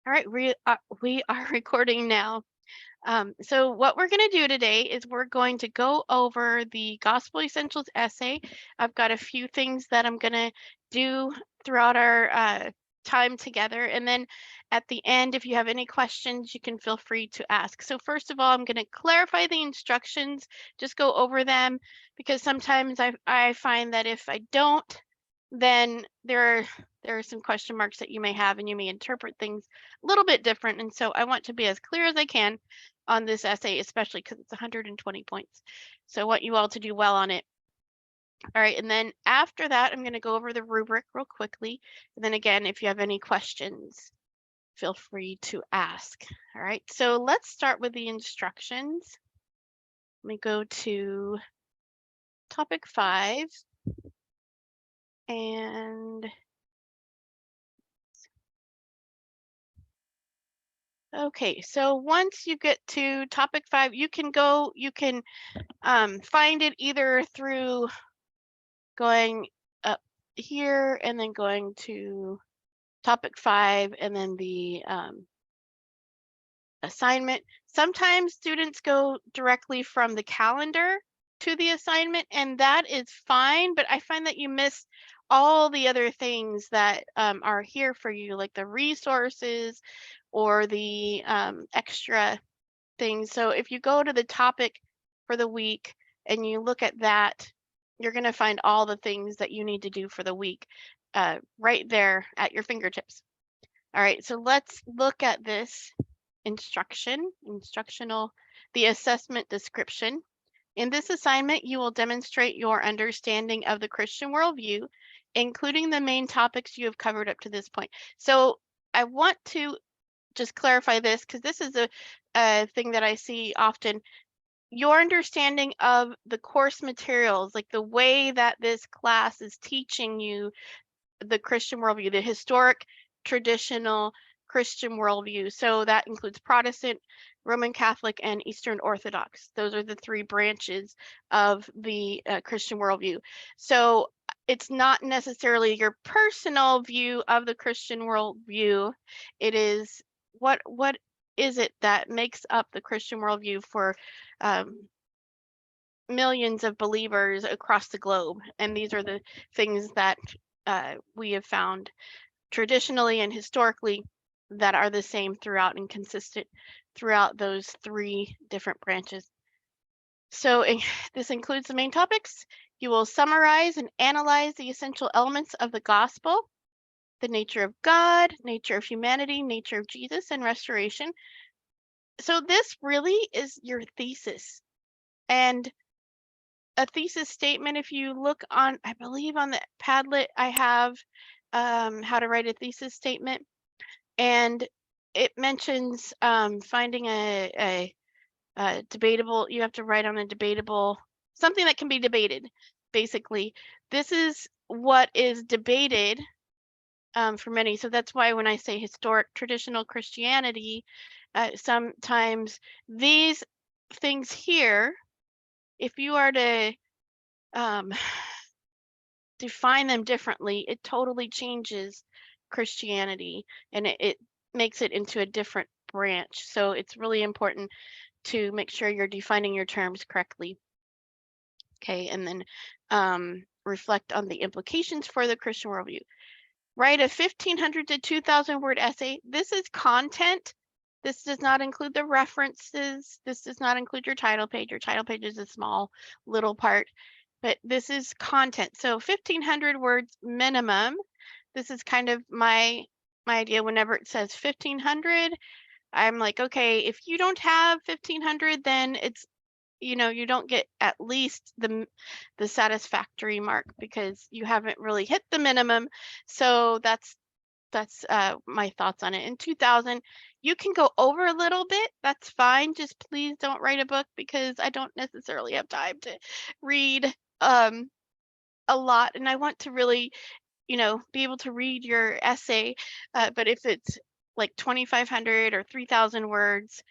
All right, we are recording now. So what we're going to do today is we're going to go over the Gospel Essentials essay. I've got a few things that I'm going to do throughout our time together. And then at the end, if you have any questions, you can feel free to ask. So first of all, I'm going to clarify the instructions, just go over them, because sometimes I find that if I don't, then there are some question marks that you may have and you may interpret things a little bit different. And so I want to be as clear as I can on this essay, especially because it's 120 points. So I want you all to do well on it. All right, and then after that, I'm going to go over the rubric real quickly. And then again, if you have any questions, feel free to ask. All right, so let's start with the instructions. Let me go to topic 5. And okay, so once you get to topic 5, you can find it either through going up here and then going to topic 5 and then the assignment. Sometimes students go directly from the calendar to the assignment, and that is fine, but I find that you miss all the other things that are here for you, like the resources or the extra things. So if you go to the topic for the week and you look at that, you're going to find all the things that you need to do for the week right there at your fingertips. All right, so let's look at this instructional, the assessment description. In this assignment, you will demonstrate your understanding of the Christian worldview, including the main topics you have covered up to this point. So I want to just clarify this because this is a thing that I see often. Your understanding of the course materials, like the way that this class is teaching you the Christian worldview, the historic, traditional Christian worldview. So that includes Protestant, Roman Catholic, and Eastern Orthodox. Those are the 3 branches of the Christian worldview. So it's not necessarily your personal view of the Christian worldview. It is what is it that makes up the Christian worldview for millions of believers across the globe. And these are the things that we have found traditionally and historically that are the same throughout and consistent throughout those 3 different branches. So this includes the main topics. You will summarize and analyze the essential elements of the gospel, the nature of God, nature of humanity, nature of Jesus, and restoration. So this really is your thesis. And a thesis statement, if you look on, I believe on the Padlet, I have how to write a thesis statement. And it mentions finding a debatable, you have to write on a debatable, something that can be debated, basically. This is what is debated for many. So that's why when I say historic traditional Christianity, sometimes these things here, if you are to define them differently, it totally changes Christianity and it makes it into a different branch. So it's really important to make sure you're defining your terms correctly. Okay, and then reflect on the implications for the Christian worldview. Write a 1,500 to 2,000 word essay. This is content. This does not include the references. This does not include your title page. Your title page is a small little part, but this is content. So 1,500 words minimum. This is kind of my idea. Whenever it says 1,500, I'm like, okay, if you don't have 1,500, then it's, you don't get at least the satisfactory mark because you haven't really hit the minimum. So that's my thoughts on it. In 2000, you can go over a little bit. That's fine. Just please don't write a book because I don't necessarily have time to read a lot, and I want to really, be able to read your essay. But if it's like 2,500 or 3,000 words,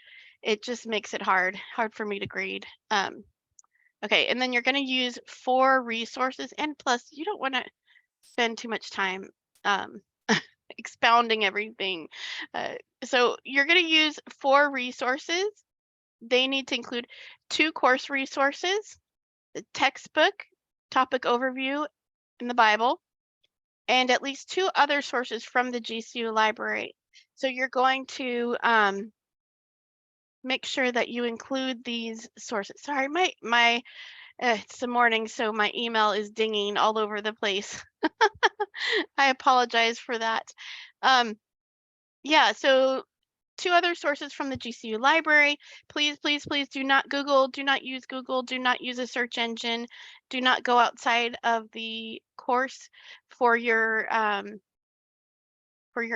it just makes it hard for me to grade. Okay, and then you're going to use 4 resources, and plus you don't want to spend too much time expounding everything. So you're going to use 4 resources. They need to include 2 course resources, the textbook, topic overview in the Bible, and at least 2 other sources from the GCU library. So you're going to make sure that you include these sources. Sorry, my it's the morning, so my email is dinging all over the place. I apologize for that. Yeah, so 2 other sources from the GCU library. Please, please, please do not Google, do not use Google, do not use a search engine, do not go outside of the course for your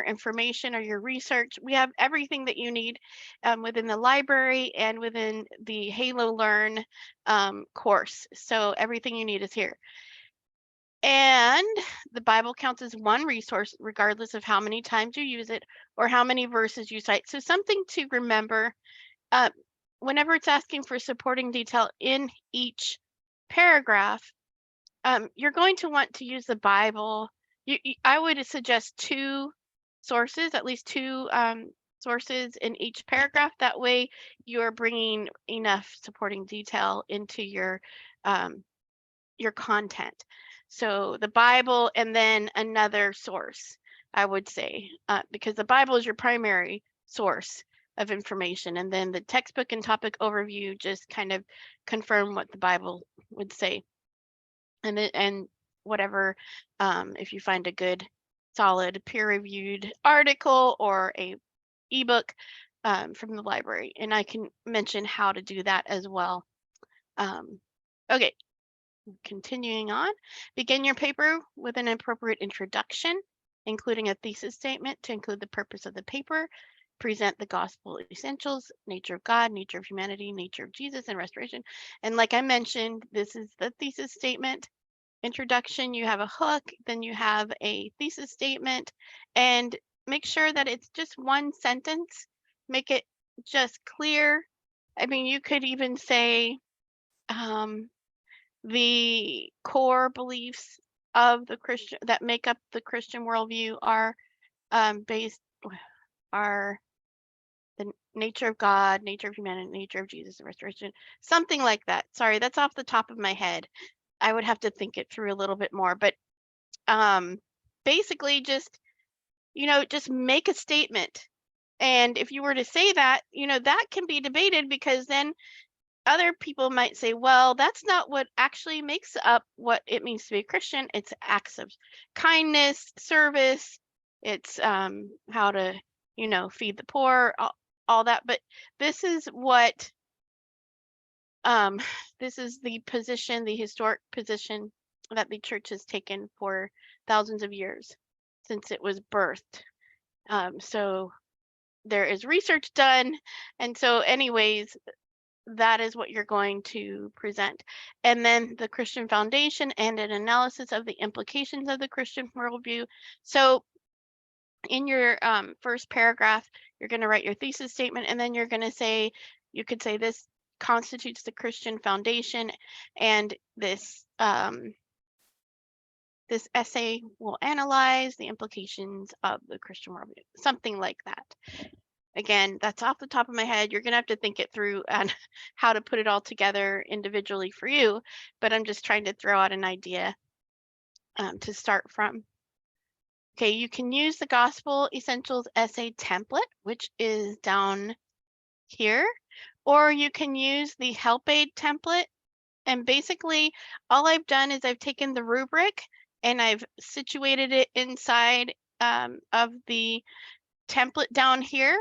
information or your research. We have everything that you need within the library and within the Halo Learn course. So everything you need is here. And the Bible counts as one resource, regardless of how many times you use it or how many verses you cite. So something to remember, whenever it's asking for supporting detail in each paragraph, you're going to want to use the Bible. I would suggest 2 sources, at least 2 sources in each paragraph. That way you're bringing enough supporting detail into your content. So the Bible and then another source, I would say, because the Bible is your primary source of information. And then the textbook and topic overview just kind of confirm what the Bible would say. And whatever, if you find a good, solid, peer-reviewed article or a ebook from the library. And I can mention how to do that as well. Okay. Continuing on, begin your paper with an appropriate introduction, including a thesis statement to include the purpose of the paper, present the gospel essentials, nature of God, nature of humanity, nature of Jesus, and restoration. And like I mentioned, this is the thesis statement. Introduction, you have a hook, then you have a thesis statement, and make sure that it's just one sentence. Make it just clear. I mean, you could even say, the core beliefs of the Christian that make up the Christian worldview are the nature of God, nature of humanity, nature of Jesus, and restoration, something like that. Sorry, that's off the top of my head. I would have to think it through a little bit more, but basically just make a statement. And if you were to say that, that can be debated, because then other people might say, well, that's not what actually makes up what it means to be a Christian. It's acts of kindness, service. It's how to, feed the poor, all that. But this is what, this is the position, the historic position that the church has taken for thousands of years since it was birthed. So there is research done. And so anyways, that is what you're going to present. And then the Christian foundation and an analysis of the implications of the Christian worldview. So in your first paragraph, you're going to write your thesis statement, and then you're going to say, you could say this constitutes the Christian foundation, and this this essay will analyze the implications of the Christian worldview, something like that. Again, that's off the top of my head. You're going to have to think it through and how to put it all together individually for you, but I'm just trying to throw out an idea to start from. Okay, you can use the Gospel Essentials essay template, which is down here, or you can use the help aid template. And basically, all I've done is I've taken the rubric and I've situated it inside of the template down here.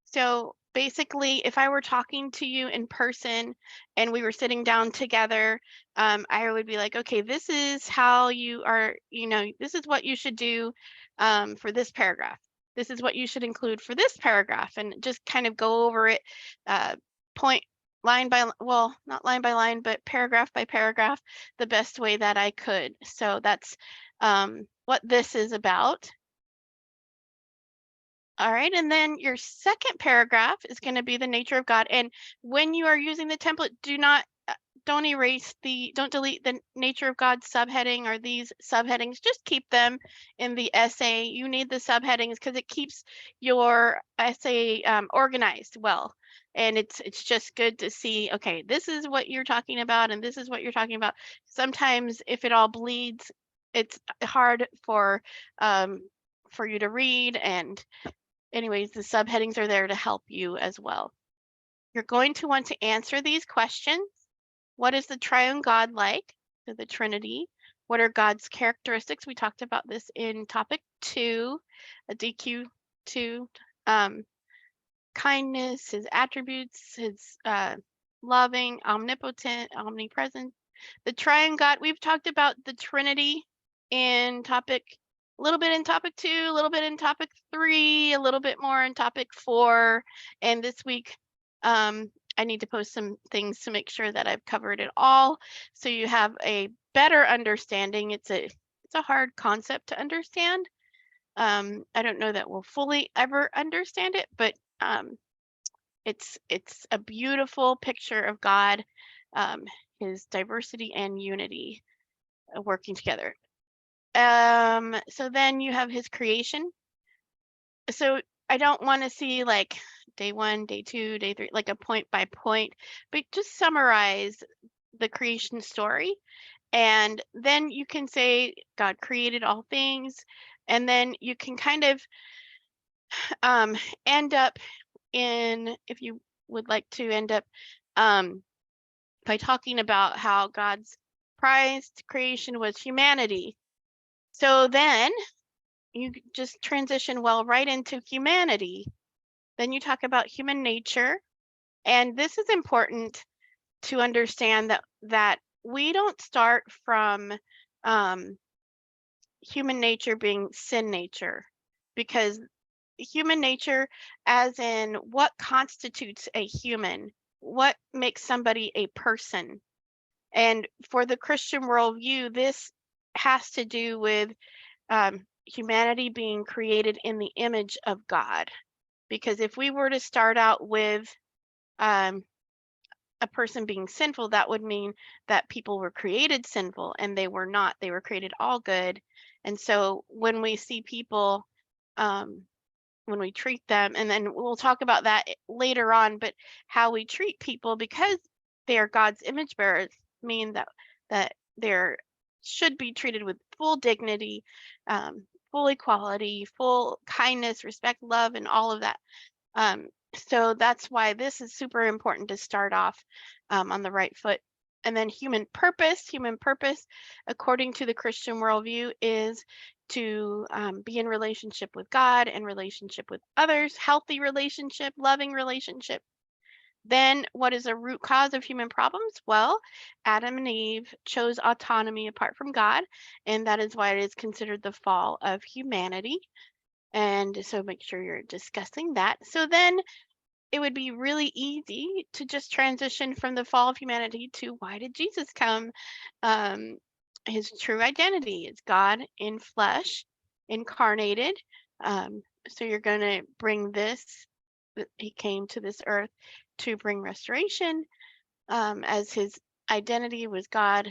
So basically, if I were talking to you in person and we were sitting down together, I would be like, okay, this is how you are, this is what you should do for this paragraph. This is what you should include for this paragraph, and just kind of go over it point line by, well, not line by line, but paragraph by paragraph, the best way that I could. So that's what this is about. All right, and then your second paragraph is going to be the nature of God. And when you are using the template, do not don't delete the nature of God subheading or these subheadings. Just keep them in the essay. You need the subheadings because it keeps your essay organized well. And it's just good to see, okay, this is what you're talking about and this is what you're talking about. Sometimes if it all bleeds, it's hard for you to read. And anyways, the subheadings are there to help you as well. You're going to want to answer these questions. What is the triune God like? So the Trinity. What are God's characteristics? We talked about this in topic 2, a DQ2. Kindness, his attributes, his loving, omnipotent, omnipresent. The triune God, we've talked about the Trinity in topic, a little bit in topic 2, a little bit in topic 3, a little bit more in topic 4. And this week, I need to post some things to make sure that I've covered it all, so you have a better understanding. It's a hard concept to understand. I don't know that we'll fully ever understand it, but it's a beautiful picture of God, his diversity and unity working together. So then you have his creation. So I don't want to see like day 1, day 2, day 3, like a point by point, but just summarize the creation story. And then you can say God created all things, and then you can kind of end up in, if you would like to end up by talking about how God's prized creation was humanity. So then you just transition well right into humanity. Then you talk about human nature. And this is important to understand that we don't start from human nature being sin nature, because human nature, as in what constitutes a human, what makes somebody a person. And for the Christian worldview, this has to do with humanity being created in the image of God. Because if we were to start out with a person being sinful, that would mean that people were created sinful, and they were not. They were created all good. And so when we see people, when we treat them, and then we'll talk about that later on, but how we treat people because they are God's image bearers mean that they're should be treated with full dignity, full equality, full kindness, respect, love, and all of that. So that's why this is super important to start off on the right foot. And then human purpose, according to the Christian worldview, is to be in relationship with God and relationship with others, healthy relationship, loving relationship. Then what is a root cause of human problems? Well, Adam and Eve chose autonomy apart from God, and that is why it is considered the fall of humanity. And so make sure you're discussing that. So then it would be really easy to just transition from the fall of humanity to why did Jesus come? His true identity is God in flesh, incarnated. So you're going to bring this, he came to this earth to bring restoration, as his identity was God,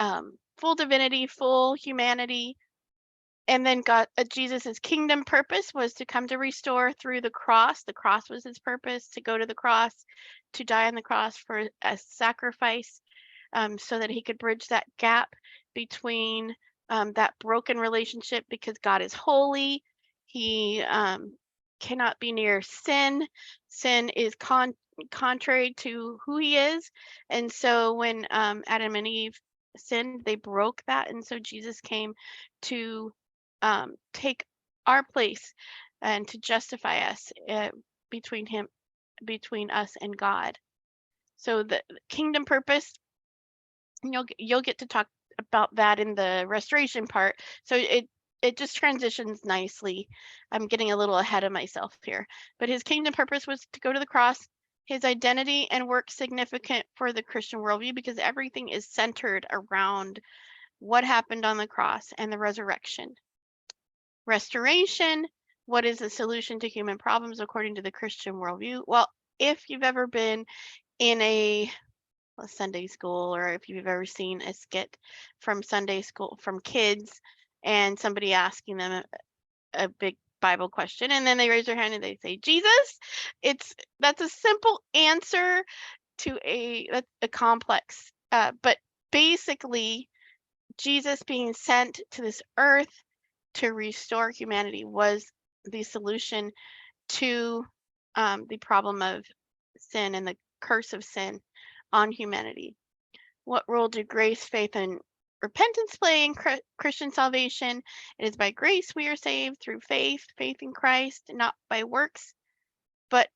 full divinity, full humanity. And then Jesus's kingdom purpose was to come to restore through the cross. The cross was his purpose, to go to the cross, to die on the cross for a sacrifice, so that he could bridge that gap between that broken relationship, because God is holy. He cannot be near sin. Sin is contrary to who he is. And so when Adam and Eve sinned, they broke that. And so Jesus came to take our place and to justify us between us and God. So the kingdom purpose, you'll get to talk about that in the restoration part. So it just transitions nicely. I'm getting a little ahead of myself here. But his kingdom purpose was to go to the cross. His identity and work significant for the Christian worldview because everything is centered around what happened on the cross and the resurrection. Restoration, what is the solution to human problems according to the Christian worldview? Well, if you've ever been in Sunday school, or if you've ever seen a skit from Sunday school from kids and somebody asking them a big Bible question, and then they raise their hand and they say Jesus. That's a simple answer to a complex, but basically Jesus being sent to this earth to restore humanity was the solution to the problem of sin and the curse of sin on humanity. What role do grace, faith, and repentance play in Christian salvation? It is by grace we are saved through faith in Christ, not by works, but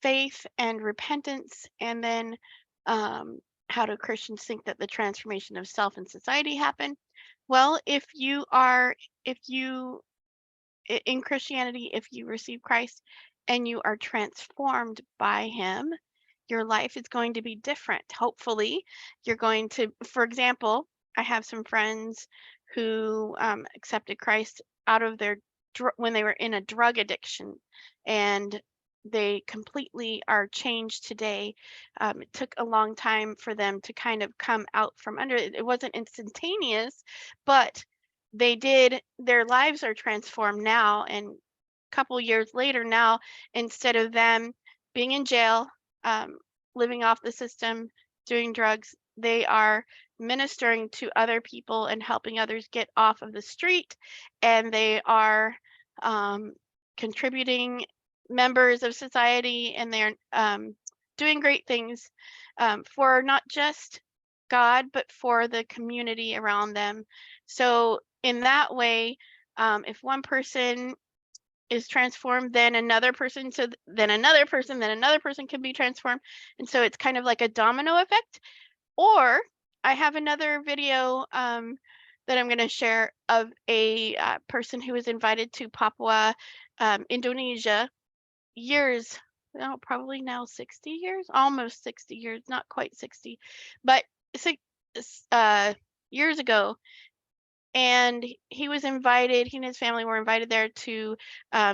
faith and repentance. And then how do Christians think that the transformation of self and society happen? Well, if you in Christianity, if you receive Christ and you are transformed by him, your life is going to be different. Hopefully, you're going to, for example, I have some friends who accepted Christ out of their when they were in a drug addiction, and they completely are changed today. It took a long time for them to kind of come out from under it. It wasn't instantaneous, but they did. Their lives are transformed now, and a couple years later now, instead of them being in jail, um, living off the system, doing drugs, they are ministering to other people and helping others get off of the street, and they are contributing members of society, and they're doing great things for not just God, but for the community around them. So in that way, if one person is transformed, then another person, so then another person, then another person can be transformed. And so it's kind of like a domino effect. Or I have another video that I'm going to share of a person who was invited to Papua, Indonesia, years, no, probably now 60 years, almost 60 years, not quite 60, but years ago. And he was invited, he and his family were invited there to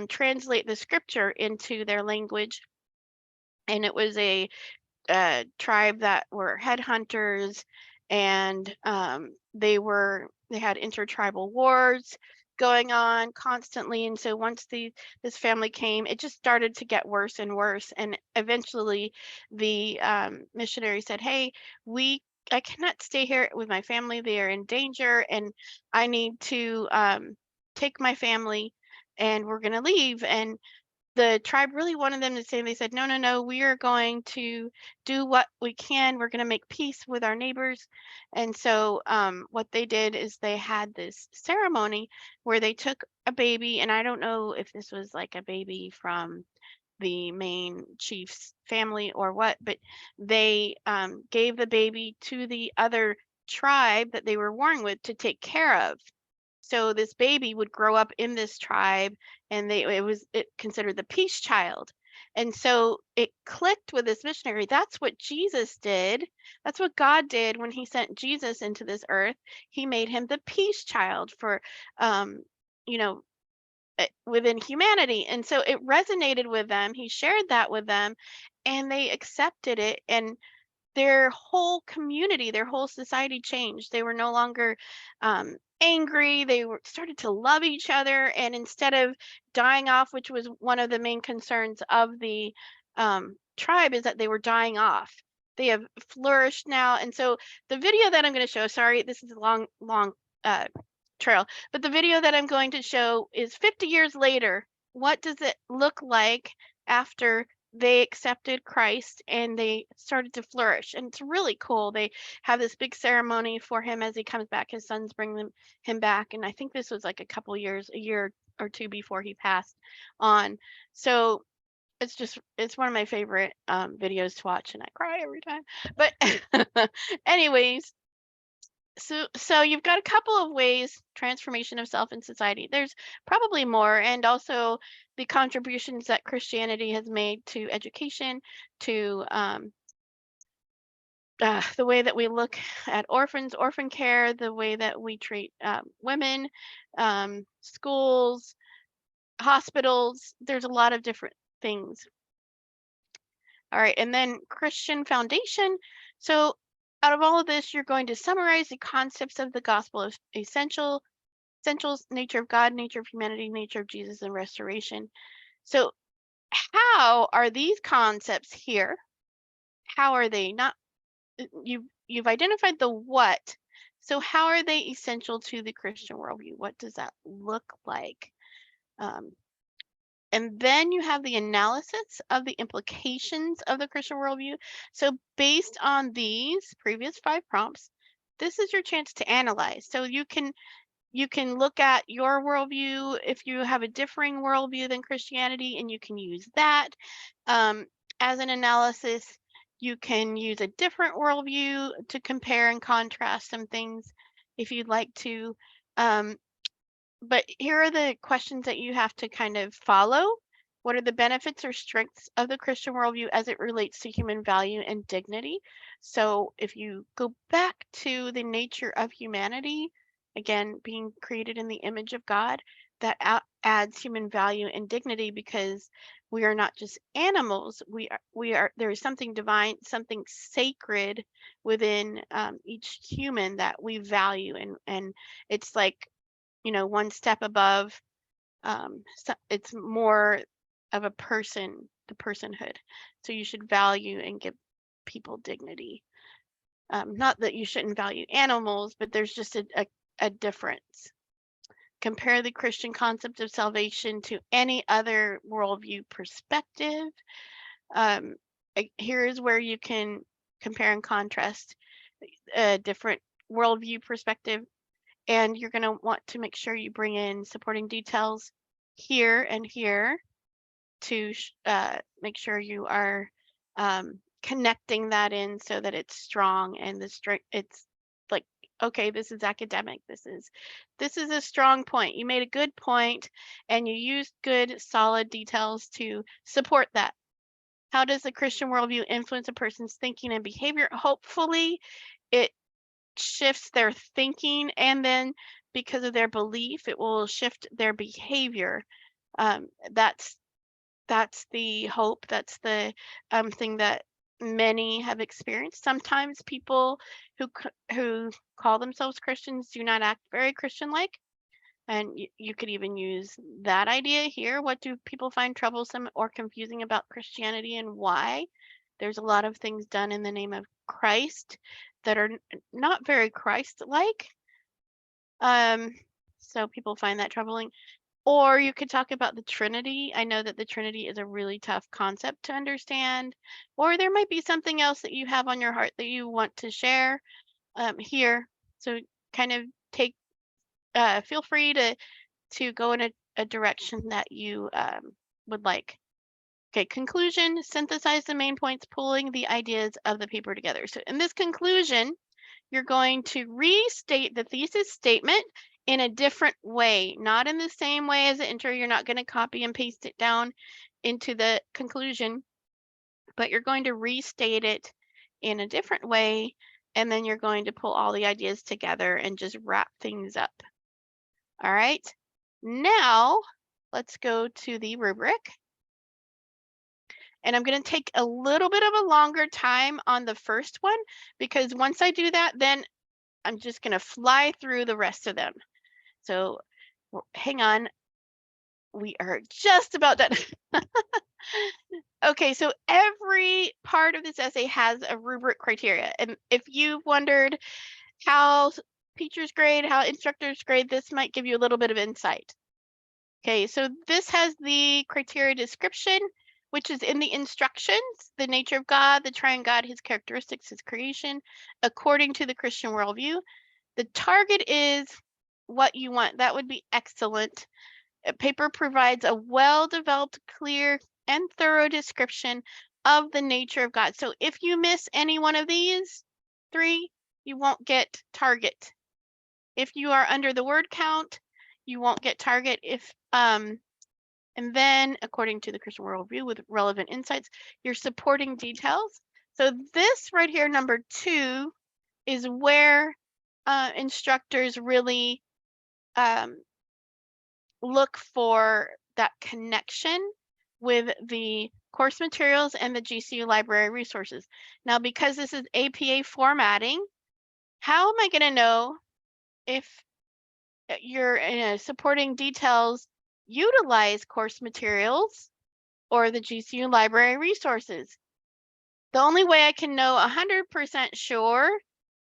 translate the scripture into their language. And it was a tribe that were headhunters, and they had intertribal wars going on constantly. And so once this family came, it just started to get worse and worse. And eventually the missionary said, hey, I cannot stay here with my family. They are in danger, and I need to take my family, and we're going to leave. And the tribe really wanted them to stay. They said, no, no, no, we are going to do what we can. We're going to make peace with our neighbors. And so what they did is they had this ceremony where they took a baby, and I don't know if this was like a baby from the main chief's family or what, but they gave the baby to the other tribe that they were warring with to take care of. So this baby would grow up in this tribe, and it considered the peace child. And so it clicked with this missionary. That's what Jesus did. That's what God did when he sent Jesus into this earth. He made him the peace child for you know within humanity. And so it resonated with them. He shared that with them, and they accepted it. And their whole community, their whole society changed. They were no longer angry. They started to love each other. And instead of dying off, which was one of the main concerns of the tribe, is that they were dying off. They have flourished now. And so the video that I'm going to show, sorry, this is a long trail, but the video that I'm going to show is 50 years later. What does it look like after they accepted Christ and they started to flourish? And it's really cool. They have this big ceremony for him as he comes back. His sons bring him back. And I think this was like a year or two before he passed on. So it's one of my favorite videos to watch, and I cry every time. But anyways, so you've got a couple of ways transformation of self and society. There's probably more, and also the contributions that Christianity has made to education, to the way that we look at orphans, orphan care, the way that we treat women, schools, hospitals. There's a lot of different things. All right, and then Christian foundation. So out of all of this, you're going to summarize the concepts of the gospel of essentials, nature of God, nature of humanity, nature of Jesus, and restoration. So how are these concepts here? How are they not? You've identified the what. So how are they essential to the Christian worldview? What does that look like? And then you have the analysis of the implications of the Christian worldview. So based on these previous 5 prompts, this is your chance to analyze. So you can look at your worldview if you have a differing worldview than Christianity, and you can use that as an analysis. You can use a different worldview to compare and contrast some things if you'd like to. But here are the questions that you have to kind of follow. What are the benefits or strengths of the Christian worldview as it relates to human value and dignity? So if you go back to the nature of humanity, again, being created in the image of God, that adds human value and dignity because we are not just animals. There is something divine, something sacred within each human that we value, and it's like, one step above. So it's more of a person, the personhood. So you should value and give people dignity. Not that you shouldn't value animals, but there's just a difference. Compare the Christian concept of salvation to any other worldview perspective. Here is where you can compare and contrast a different worldview perspective. And you're going to want to make sure you bring in supporting details here and here to make sure you are connecting that in so that it's strong, and it's like, okay, this is academic. This is a strong point. You made a good point and you used good, solid details to support that. How does the Christian worldview influence a person's thinking and behavior? Hopefully, it shifts their thinking, and then because of their belief, it will shift their behavior. That's the hope. That's the thing that many have experienced. Sometimes people who call themselves Christians do not act very Christian-like, and you could even use that idea here. What do people find troublesome or confusing about Christianity, and why? There's a lot of things done in the name of Christ that are not very Christ-like. So people find that troubling. Or you could talk about the Trinity. I know that the Trinity is a really tough concept to understand. Or there might be something else that you have on your heart that you want to share here. So kind of feel free to go in a direction that you would like. Okay, conclusion, synthesize the main points, pulling the ideas of the paper together. So in this conclusion, you're going to restate the thesis statement in a different way, not in the same way as the intro. You're not going to copy and paste it down into the conclusion, but you're going to restate it in a different way, and then you're going to pull all the ideas together and just wrap things up. All right, now let's go to the rubric. And I'm going to take a little bit of a longer time on the first one, because once I do that, then I'm just going to fly through the rest of them. So hang on. We are just about done. Okay, so every part of this essay has a rubric criteria. And if you've wondered how teachers grade, how instructors grade, this might give you a little bit of insight. Okay, so this has the criteria description, which is in the instructions: the nature of God, the triune God, his characteristics, his creation, according to the Christian worldview. The target is what you want. That would be excellent. A paper provides a well-developed, clear, and thorough description of the nature of God. So if you miss any one of these 3, you won't get target. If you are under the word count, you won't get target. And then, according to the Christian worldview with relevant insights, your supporting details. So this right here, number 2, is where instructors really look for that connection with the course materials, and the GCU library resources. Now, because this is APA formatting, how am I going to know if your supporting details utilize course materials or the GCU library resources? The only way I can know 100% sure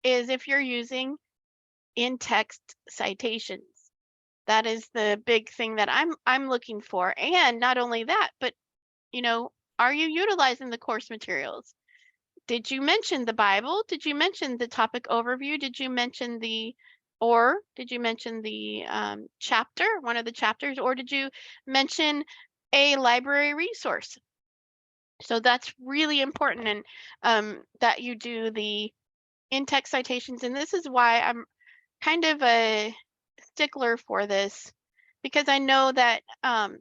is if you're using in-text citations. That is the big thing that I'm looking for. And not only that, but are you utilizing the course materials? Did you mention the Bible? Did you mention the topic overview? Did you mention the chapter, one of the chapters, or did you mention a library resource? So that's really important, and that you do the in-text citations. And this is why I'm kind of a stickler for this, because I know that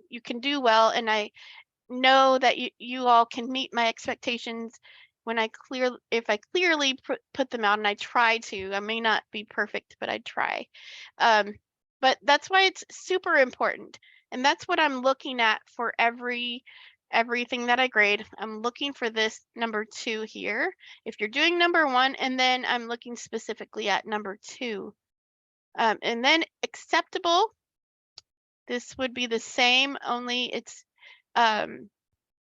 you can do well, and I know that you all can meet my expectations when if I clearly put them out, and I try to. I may not be perfect, but I try. But that's why it's super important, and that's what I'm looking at for everything that I grade. I'm looking for this number 2 here. If you're doing number 1, and then I'm looking specifically at number 2. And then acceptable, this would be the same, only it's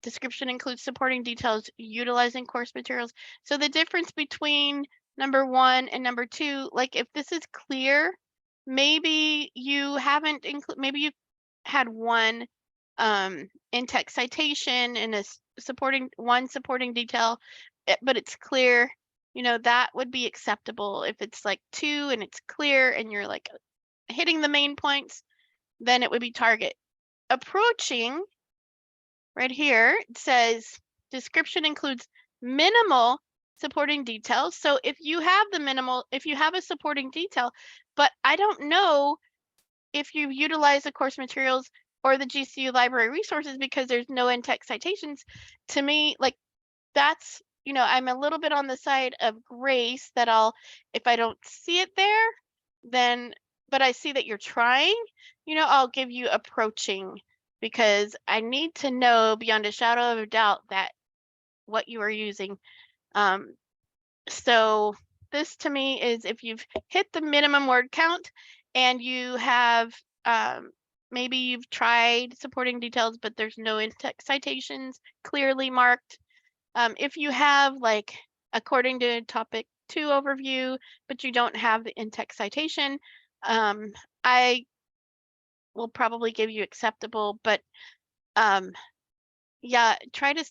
description includes supporting details utilizing course materials. So the difference between number 1 and number 2, like if this is clear, maybe you haven't maybe you had one in-text citation and a supporting detail, but it's clear, that would be acceptable. If it's like 2 and it's clear and you're like hitting the main points, then it would be target. Approaching, right here, it says description includes minimal supporting details. So if you have a supporting detail, but I don't know if you utilize the course materials or the GCU library resources because there's no in-text citations, to me, like that's, I'm a little bit on the side of grace that if I don't see it there, then, but I see that you're trying, I'll give you approaching, because I need to know beyond a shadow of a doubt that what you are using. So this to me is if you've hit the minimum word count and you have, maybe you've tried supporting details, but there's no in-text citations clearly marked. If you have like according to topic 2 overview, but you don't have the in-text citation, I will probably give you acceptable, but yeah, try to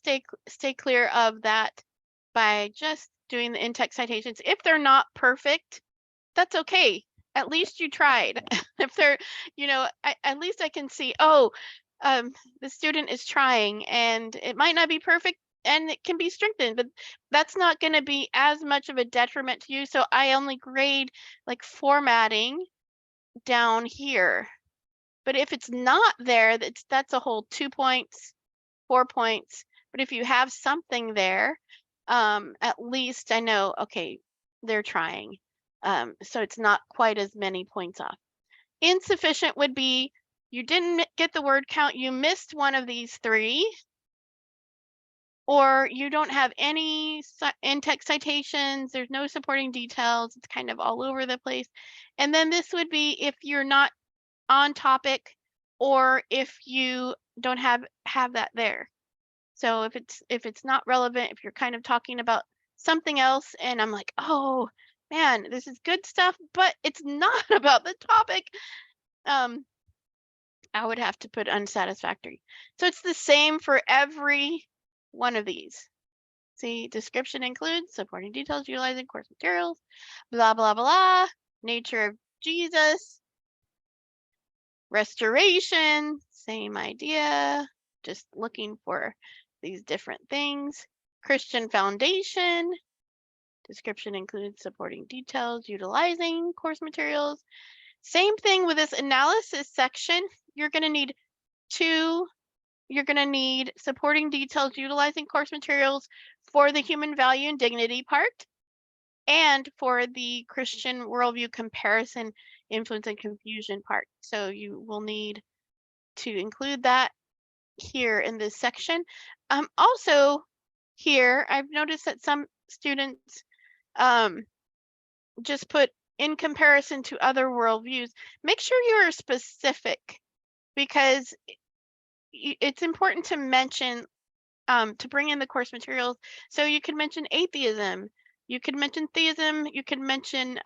stay clear of that by just doing the in-text citations. If they're not perfect, that's okay. At least you tried. If they're, at least I can see, the student is trying, and it might not be perfect and it can be strengthened, but that's not going to be as much of a detriment to you. So I only grade like formatting down here. But if it's not there, that's a whole 2 points, 4 points. But if you have something there, at least I know, okay, they're trying. So it's not quite as many points off. Insufficient would be you didn't get the word count, you missed one of these 3, or you don't have any in-text citations, there's no supporting details, it's kind of all over the place. And then this would be if you're not on topic, or if you don't have that there. So if it's not relevant, if you're kind of talking about something else and I'm like, oh man, this is good stuff, but it's not about the topic, I would have to put unsatisfactory. So it's the same for every one of these. See, description includes supporting details utilizing course materials, blah, blah, blah, nature of Jesus, restoration, same idea, just looking for these different things. Christian foundation, description includes supporting details utilizing course materials. Same thing with this analysis section. You're going to need supporting details utilizing course materials for the human value and dignity part, and for the Christian worldview comparison, influence, and confusion part. So you will need to include that. here in this section. Also here, I've noticed that some students just put in comparison to other worldviews. Make sure you are specific, because it's important to mention, to bring in the course materials. So you can mention atheism, you could mention theism, you could mention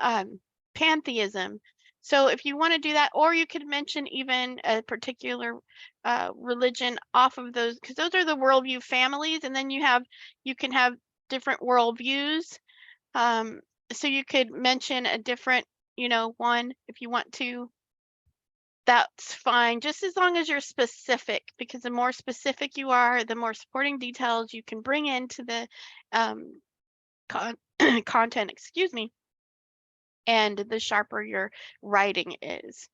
pantheism. So if you want to do that, or you could mention even a particular religion off of those, because those are the worldview families, and then you can have different worldviews. So you could mention a different, one if you want to. That's fine, just as long as you're specific, because the more specific you are, the more supporting details you can bring into the content, excuse me, and the sharper your writing is.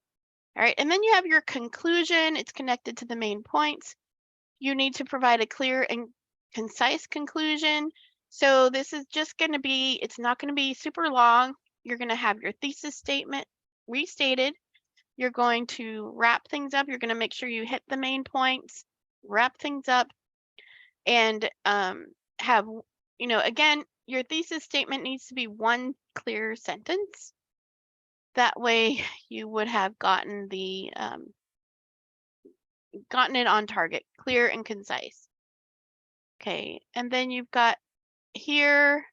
All right, and then you have your conclusion. It's connected to the main points. You need to provide a clear and concise conclusion. So this is just going to be, it's not going to be super long. You're going to have your thesis statement restated. You're going to wrap things up. You're going to make sure you hit the main points, wrap things up, and have, again, your thesis statement needs to be one clear sentence. That way you would have gotten it on target, clear and concise. Okay, and then you've got here,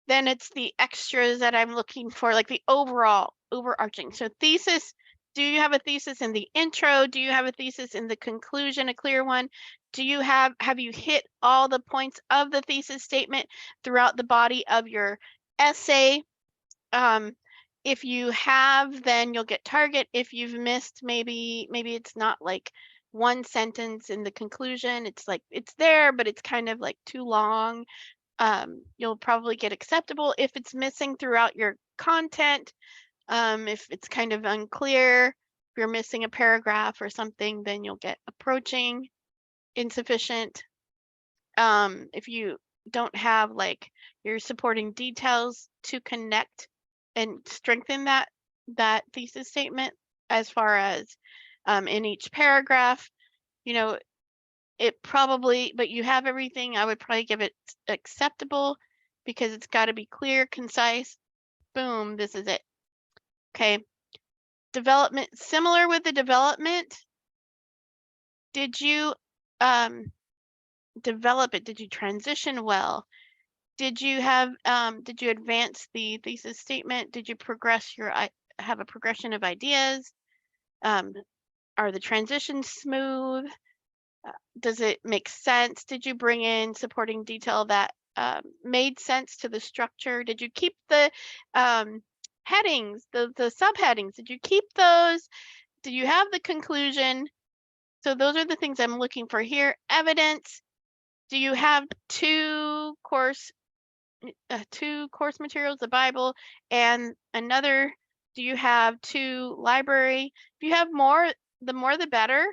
then it's the extras that I'm looking for, like the overarching. So thesis, do you have a thesis in the intro? Do you have a thesis in the conclusion, a clear one? Do you have you hit all the points of the thesis statement throughout the body of your essay? If you have, then you'll get target. If you've missed, maybe it's not like one sentence in the conclusion. It's like it's there, but it's kind of like too long. You'll probably get acceptable. If it's missing throughout your content, if it's kind of unclear, if you're missing a paragraph or something, then you'll get approaching, insufficient. If you don't have like your supporting details to connect and strengthen that thesis statement, as far as in each paragraph, it probably, but you have everything, I would probably give it acceptable, because it's got to be clear, concise. Boom, this is it. Okay. Development, similar with the development. Did you develop it? Did you transition well? Did you advance the thesis statement? Did you have a progression of ideas? Are the transitions smooth? Does it make sense? Did you bring in supporting detail that made sense to the structure? Did you keep the headings, the subheadings? Did you keep those? Do you have the conclusion? So those are the things I'm looking for here. Evidence. Do you have two course materials, the Bible and another? Do you have two library? If you have more, the more the better.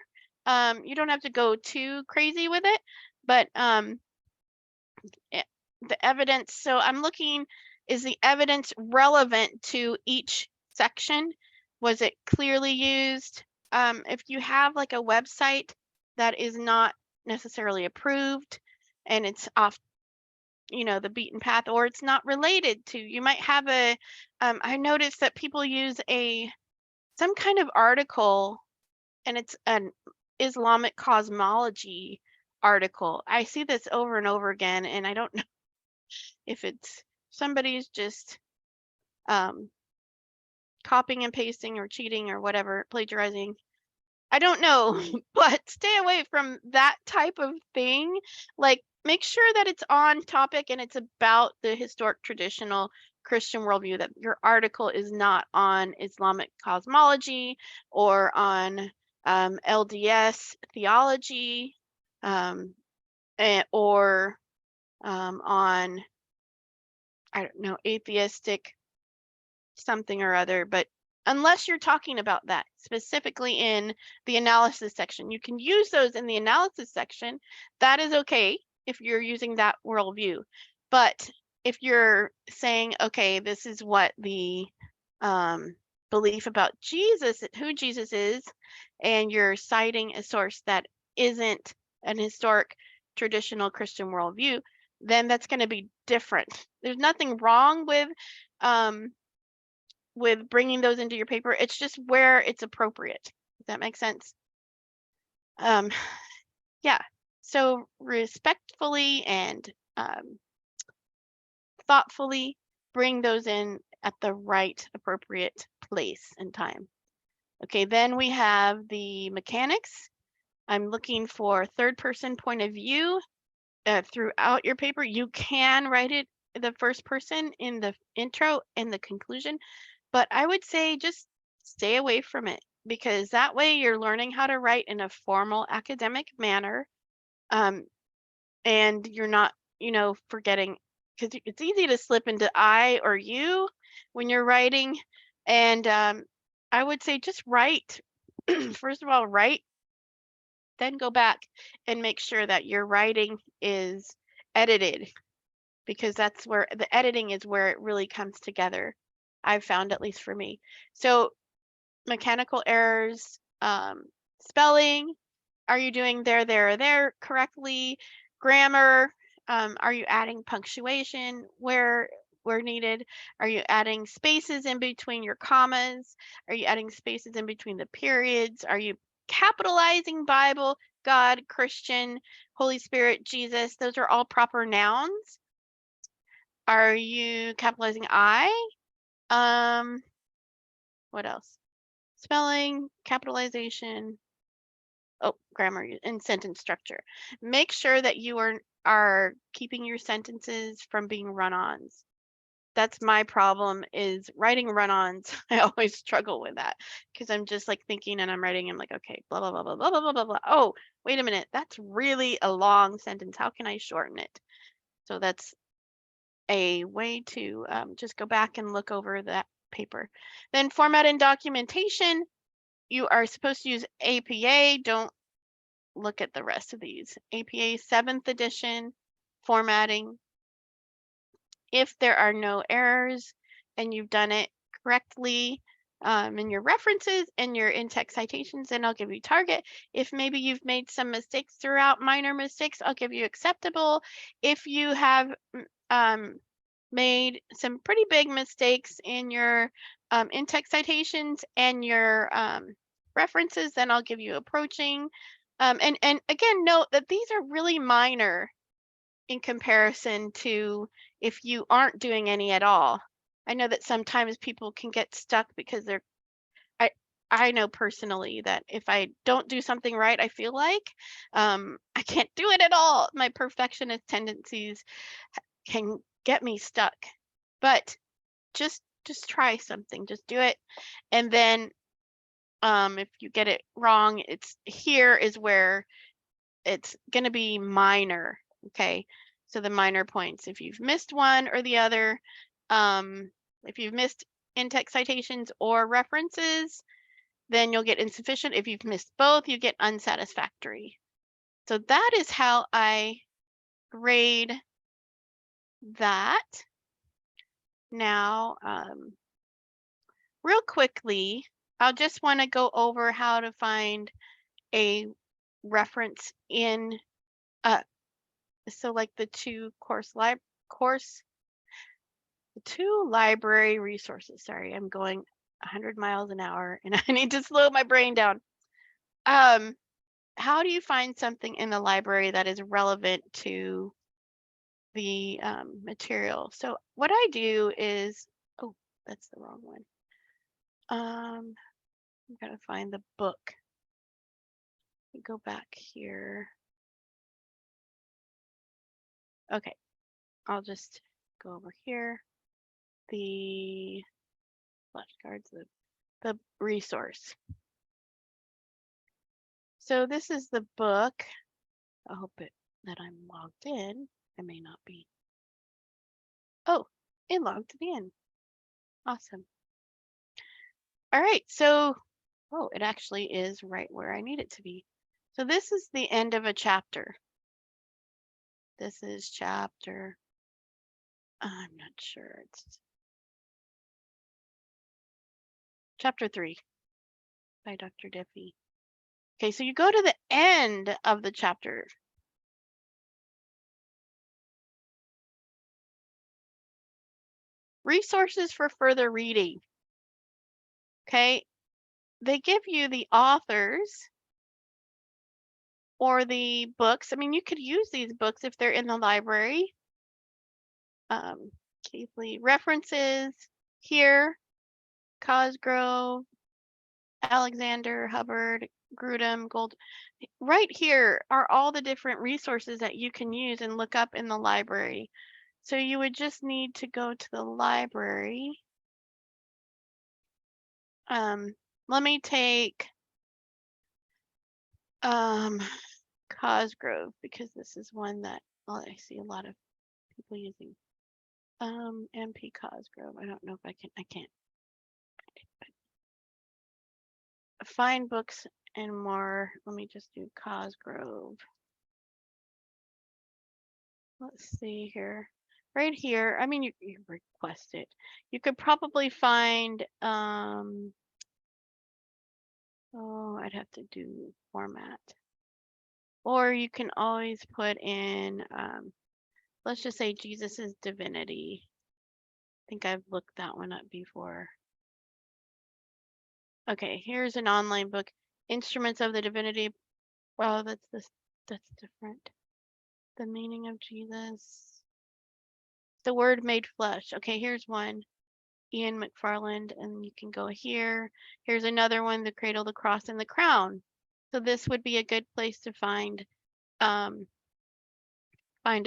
You don't have to go too crazy with it, but the evidence. So I'm looking, is the evidence relevant to each section? Was it clearly used? If you have like a website that is not necessarily approved and it's off, the beaten path, or it's not related to, you might have I noticed that people use some kind of article, and it's an Islamic cosmology article. I see this over and over again, and I don't know if it's somebody's just copying and pasting or cheating or whatever, plagiarizing. I don't know, but stay away from that type of thing. Like, make sure that it's on topic and it's about the historic traditional Christian worldview, that your article is not on Islamic cosmology or on LDS theology, or on, I don't know, atheistic something or other. But unless you're talking about that specifically in the analysis section, you can use those in the analysis section. That is okay if you're using that worldview. But if you're saying, okay, this is what the belief about Jesus, who Jesus is, and you're citing a source that isn't an historic traditional Christian worldview, then that's going to be different. There's nothing wrong with bringing those into your paper. It's just where it's appropriate. Does that make sense? Yeah. So respectfully and thoughtfully bring those in at the right appropriate place and time. Okay, then we have the mechanics. I'm looking for third person point of view throughout your paper. You can write it the first person in the intro and the conclusion, but I would say just stay away from it because that way you're learning how to write in a formal academic manner, and you're not, forgetting, because it's easy to slip into I or you when you're writing. And I would say just write. First of all, write, then go back and make sure that your writing is edited, because that's where the editing is where it really comes together. I've found, at least for me. So mechanical errors, spelling, are you doing there correctly? Grammar, are you adding punctuation where needed? Are you adding spaces in between your commas? Are you adding spaces in between the periods? Are you capitalizing Bible, God, Christian, Holy Spirit, Jesus? Those are all proper nouns. Are you capitalizing I? What else? Spelling, capitalization, grammar and sentence structure. Make sure that you are keeping your sentences from being run-ons. That's my problem, is writing run-ons. I always struggle with that because I'm just like thinking and I'm writing. I'm like, okay, blah, blah, blah, blah, blah, blah, blah, blah, blah. Oh, wait a minute. That's really a long sentence. How can I shorten it? So that's a way to just go back and look over that paper. Then format and documentation. You are supposed to use APA. Don't look at the rest of these. APA 7th edition, formatting. If there are no errors and you've done it correctly in your references and your in-text citations, then I'll give you target. If maybe you've made some mistakes throughout, minor mistakes, I'll give you acceptable. If you have made some pretty big mistakes in your in-text citations and your references, then I'll give you approaching. And again, note that these are really minor in comparison to if you aren't doing any at all. I know that sometimes people can get stuck because I I know personally that if I don't do something right, I feel like I can't do it at all. My perfectionist tendencies can get me stuck. But just try something, just do it. And then if you get it wrong, it's here is where it's going to be minor. Okay, so the minor points, if you've missed one or the other, if you've missed in-text citations or references, then you'll get insufficient. If you've missed both, you get unsatisfactory. So that is how I grade that. Now, real quickly, I'll just want to go over how to find a reference in so like the two library resources. Sorry, I'm going 100 miles an hour and I need to slow my brain down. How do you find something in the library that is relevant to the material? So what I do is, oh, that's the wrong one. I'm gonna find the book. Go back here. Okay, I'll just go over here. The flashcards, the resource. So this is the book. I hope that I'm logged in. I may not be. Oh, it logged me in. Awesome. All right, so, oh, it actually is right where I need it to be. So this is the end of a chapter. This is chapter, I'm not sure. It's chapter 3 by Dr. Diffie. Okay, so you go to the end of the chapter. Resources for further reading. Okay, they give you the authors or the books. I mean, you could use these books if they're in the library. Keithley references here, Cosgrove, Alexander, Hubbard, Grudem, Gold. Right here are all the different resources that you can use and look up in the library. So you would just need to go to the library. Let me take Cosgrove because this is one that I see a lot of people using. MP Cosgrove. I don't know if I can't find books and more. Let me just do Cosgrove. Let's see here. Right here, I mean, you request it. You could probably find, oh, I'd have to do format. Or you can always put in, let's just say Jesus's Divinity. I think I've looked that one up before. Okay, here's an online book, Instruments of the Divinity. Wow, that's different. The meaning of Jesus. The Word made flesh. Okay, here's one. Ian McFarland, and you can go here. Here's another one, The Cradle, the Cross, and the Crown. So this would be a good place to find a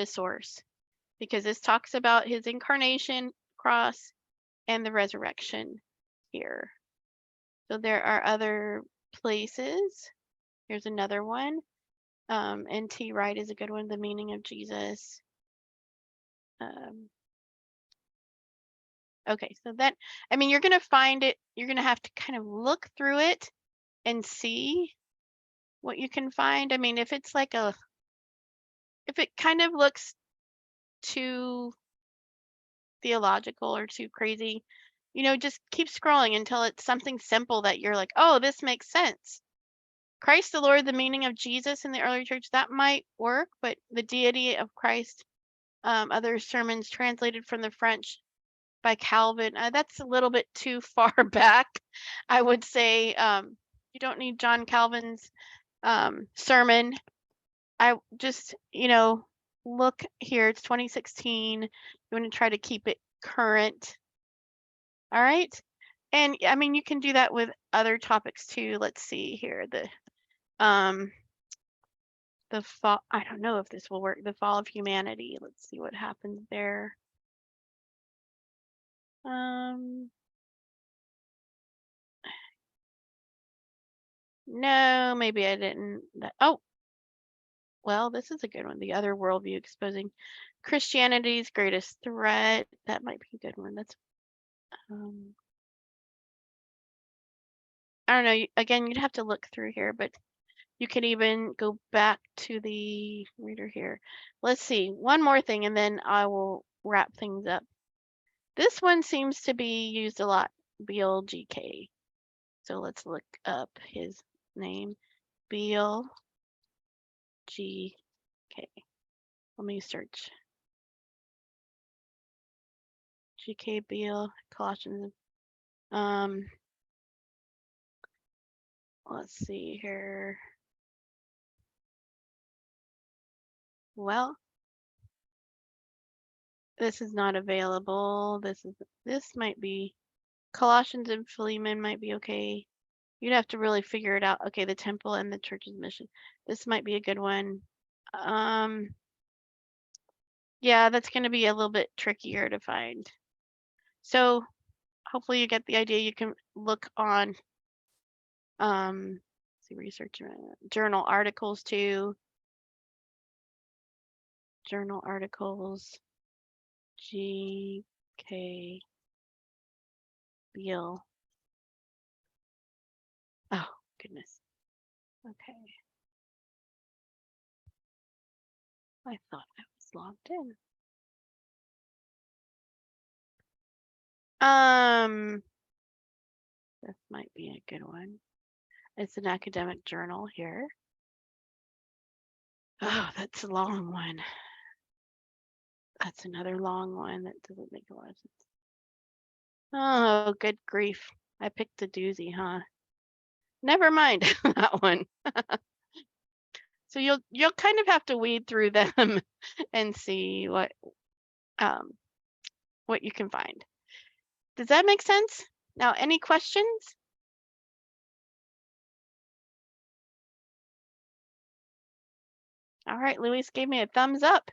source because this talks about his incarnation, cross, and the resurrection here. So there are other places. Here's another one. N.T. Wright is a good one, The Meaning of Jesus. Okay, so that, I mean, you're going to find it, you're going to have to kind of look through it and see what you can find. I mean, if it's like if it kind of looks too theological or too crazy, just keep scrolling until it's something simple that you're like, oh, this makes sense. Christ the Lord, the meaning of Jesus in the early church, that might work, but the deity of Christ, other sermons translated from the French by Calvin, that's a little bit too far back. I would say you don't need John Calvin's sermon. I just, look here, it's 2016. You want to try to keep it current. All right. And I mean, you can do that with other topics too. Let's see here. The fall, I don't know if this will work. The fall of humanity. Let's see what happens there. No, maybe I didn't. Oh, well, this is a good one. The Other Worldview, exposing Christianity's greatest threat. That might be a good one. That's I don't know. Again, you'd have to look through here, but you can even go back to the reader here. Let's see, one more thing, and then I will wrap things up. This one seems to be used a lot, Beale GK. So let's look up his name, Beale GK. Let me search. GK Beale, Colossians. Let's see here. Well, this is not available. This might be Colossians and Philemon might be okay. You'd have to really figure it out. Okay, the temple and the church's mission. This might be a good one. Yeah, that's going to be a little bit trickier to find. So hopefully you get the idea. You can look on see research journal articles too. Journal articles. G.K. Beale. Oh, goodness. Okay. I thought I was logged in. This might be a good one. It's an academic journal here. Oh, that's a long one. That's another long one that doesn't make a lot of sense. Oh, good grief. I picked a doozy, huh? Never mind that one. So you'll kind of have to weed through them and see um, what you can find. Does that make sense? Now, any questions? All right, Luis gave me a thumbs up.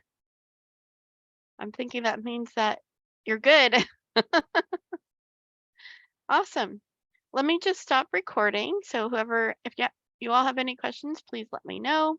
I'm thinking that means that you're good. Awesome. Let me just stop recording. So whoever, if you all have any questions, please let me know.